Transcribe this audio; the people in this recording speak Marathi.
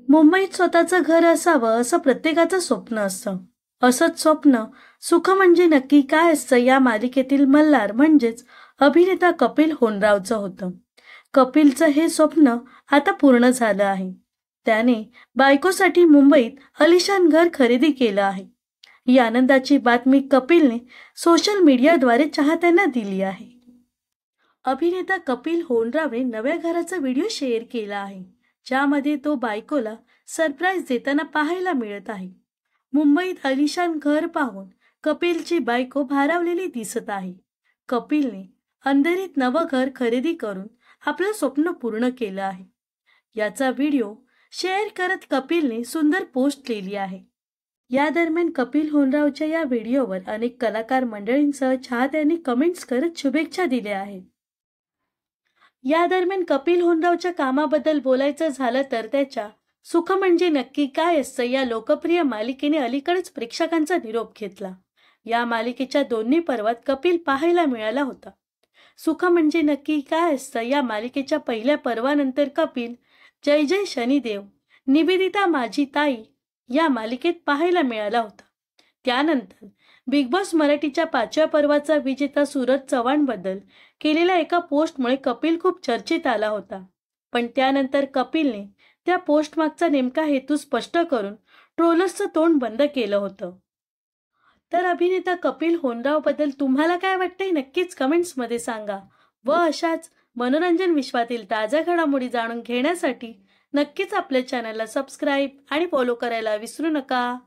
मुंबईत स्वतःचं घर असावं असं प्रत्येकाचं स्वप्न असतं. असंच स्वप्न सुख म्हणजे नक्की काय असतं या मालिकेतील मल्हार म्हणजेच अभिनेता कपिल होनरावचं होतं. कपिलचं हे स्वप्न आता पूर्ण झालं आहे. त्याने बायकोसाठी मुंबईत अलिशान घर खरेदी केलं आहे. ही आनंदाची बातमी कपिलने सोशल मीडियाद्वारे चाहत्यांना दिली आहे. अभिनेता कपिल होनरावने नव्या घराचा व्हिडिओ शेअर केला आहे, ज्यामध्ये तो बायकोला सरप्राईज देताना पाहायला मिळत आहे. मुंबईत अलिशान घर पाहून कपिलची बायको भारावलेली दिसत आहे. कपिलने अंधेरीत नवं घर खरेदी करून आपलं स्वप्न पूर्ण केलं आहे. याचा व्हिडिओ शेअर करत कपिलने सुंदर पोस्ट लिहिली आहे. या दरम्यान कपिल होनरावच्या या व्हिडिओवर अनेक कलाकार मंडळींसह चाहत्यांनी कमेंट्स करत शुभेच्छा दिल्या आहेत. या दरम्यान कपिल होनरावच्या कामाबद्दल बोलायचं झालं तर त्याच्या सुख म्हणजे नक्की काय असतं या लोकप्रिय मालिकेने अलीकडेच प्रेक्षकांचा निरोप घेतला. या मालिकेच्या दोन्ही पर्वात कपिल पाहायला मिळाला होता. सुख म्हणजे नक्की काय असतं या मालिकेच्या पहिल्या पर्वानंतर कपिल जय जय शनिदेव, निवेदिता माझी ताई या मालिकेत पाहायला मिळाला होता. त्यानंतर बिग बॉस मराठीच्या 5व्या पर्वाचा विजेता सूरज चव्हाणबद्दल केलेल्या एका पोस्टमुळे कपिल खूप चर्चेत आला होता. पण त्यानंतर कपिलने त्या पोस्ट मागचा नेमका हेतू स्पष्ट करून ट्रोलर्सचं तोंड बंद केलं होतं. तर अभिनेता कपिल होनरावबद्दल तुम्हाला काय वाटतंय नक्कीच कमेंट्समध्ये सांगा. व अशाच मनोरंजन विश्वातील ताज्या घडामोडी जाणून घेण्यासाठी नक्कीच आपल्या चॅनलला सबस्क्राईब आणि फॉलो करायला विसरू नका.